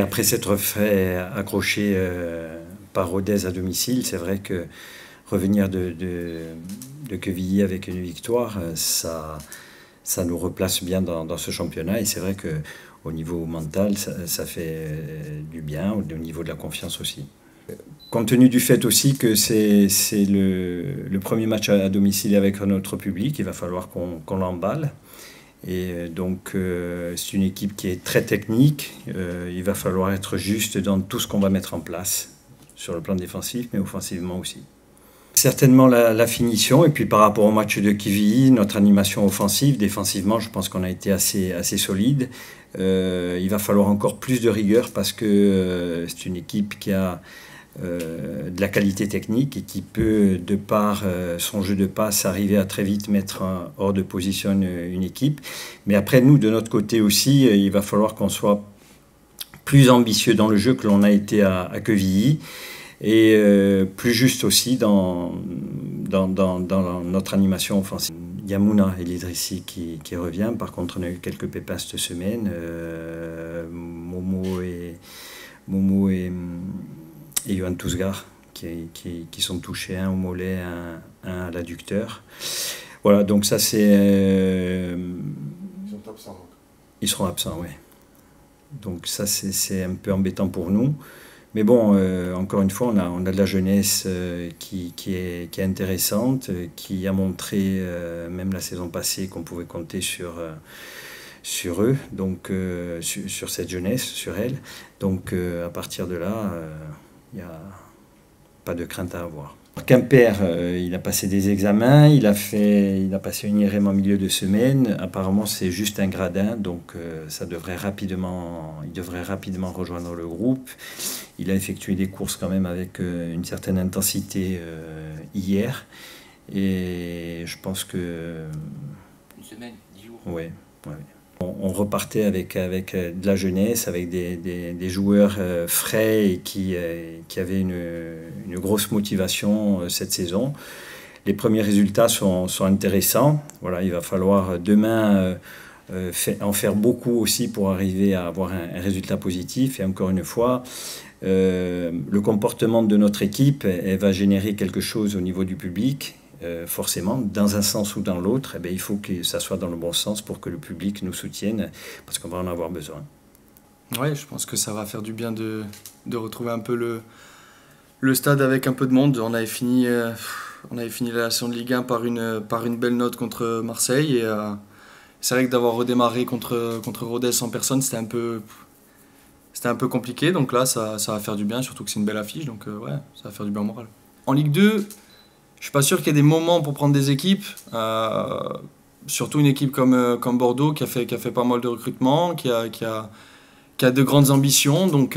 Après s'être fait accrocher par Rodez à domicile, c'est vrai que revenir de Quevilly avec une victoire, ça nous replace bien dans ce championnat. Et c'est vrai qu'au niveau mental, ça fait du bien, au niveau de la confiance aussi. Compte tenu du fait aussi que c'est le premier match à domicile avec notre public, il va falloir qu'on l'emballe. Et donc c'est une équipe qui est très technique, il va falloir être juste dans tout ce qu'on va mettre en place, sur le plan défensif, mais offensivement aussi. Certainement la finition, et puis par rapport au match de Quevilly, notre animation offensive, défensivement, je pense qu'on a été assez solide. Il va falloir encore plus de rigueur parce que c'est une équipe qui a de la qualité technique et qui peut, de par son jeu de passe, arriver à très vite mettre hors de position une équipe. Mais après, nous, de notre côté aussi, il va falloir qu'on soit plus ambitieux dans le jeu que l'on a été à Quevilly et plus juste aussi dans notre animation offensive. Il y a Mouna El Idrissi qui revient. Par contre, on a eu quelques pépins cette semaine. Momo et Johan Tousgar qui sont touchés, un au mollet, un à l'adducteur. Voilà, donc ça c'est... Ils sont absents. Ils seront absents, oui. Donc ça c'est un peu embêtant pour nous. Mais bon, encore une fois, on a de la jeunesse qui est intéressante, qui a montré, même la saison passée, qu'on pouvait compter sur eux, donc sur cette jeunesse, sur elle. Donc à partir de là, il n'y a pas de crainte à avoir. Quimper, il a passé des examens, il a passé une IRM en milieu de semaine. Apparemment, c'est juste un gradin, donc il devrait rapidement rejoindre le groupe. Il a effectué des courses quand même avec une certaine intensité hier. Et je pense que... Une semaine, 10 jours. Oui. On repartait avec de la jeunesse, avec des joueurs frais et qui avaient une grosse motivation cette saison. Les premiers résultats sont intéressants. Voilà, il va falloir demain en faire beaucoup aussi pour arriver à avoir un résultat positif. Et encore une fois, le comportement de notre équipe, elle va générer quelque chose au niveau du public. Forcément, dans un sens ou dans l'autre, il faut que ça soit dans le bon sens pour que le public nous soutienne, parce qu'on va en avoir besoin. Oui, je pense que ça va faire du bien de retrouver un peu le stade avec un peu de monde. On avait fini la saison de Ligue 1 par une belle note contre Marseille. Et c'est vrai que d'avoir redémarré contre Rodez en personne, c'était un peu compliqué. Donc là, ça va faire du bien, surtout que c'est une belle affiche. Donc ouais, ça va faire du bien au moral. En Ligue 2, je suis pas sûr qu'il y ait des moments pour prendre des équipes, surtout une équipe comme Bordeaux qui a fait pas mal de recrutements, qui a de grandes ambitions. Donc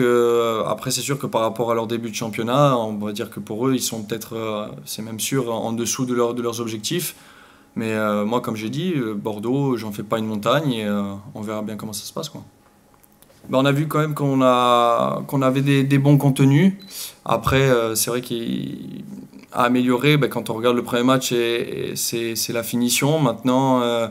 après c'est sûr que par rapport à leur début de championnat, on va dire que pour eux ils sont peut-être, c'est même sûr, en dessous de leurs objectifs. Mais moi comme j'ai dit, Bordeaux, j'en fais pas une montagne et on verra bien comment ça se passe, quoi. Ben, on a vu quand même qu'on avait des bons contenus. Après c'est vrai à améliorer, quand on regarde le premier match, c'est la finition. Maintenant,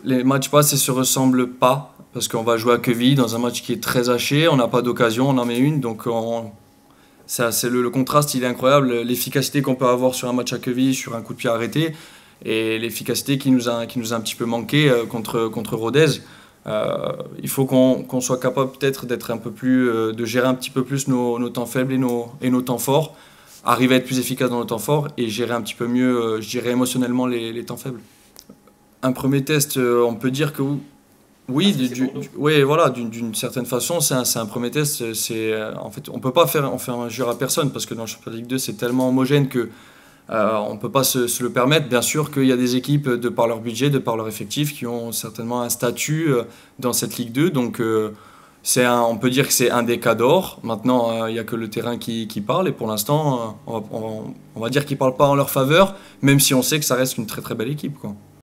les matchs passent et se ressemblent pas, parce qu'on va jouer à Quevilly dans un match qui est très haché, on n'a pas d'occasion, on en met une, donc le contraste il est incroyable, l'efficacité qu'on peut avoir sur un match à Quevilly, sur un coup de pied arrêté, et l'efficacité qui nous a un petit peu manqué contre Rodez. Il faut qu'on soit capable peut-être d'être un peu plus, de gérer un petit peu plus nos temps faibles et nos temps forts, arriver à être plus efficace dans le temps fort et gérer un petit peu mieux, je dirais émotionnellement, les temps faibles. Un premier test, on peut dire que oui, voilà, d'une certaine façon, c'est un premier test. En fait, on peut pas faire injure à personne parce que dans le championnat de Ligue 2, c'est tellement homogène que on peut pas se le permettre. Bien sûr qu'il y a des équipes, de par leur budget, de par leur effectif, qui ont certainement un statut dans cette Ligue 2. Donc on peut dire que c'est un des cas d'or. Maintenant, il n'y a que le terrain qui parle. Et pour l'instant, on va dire qu'il ne parle pas en leur faveur, même si on sait que ça reste une très très belle équipe, quoi.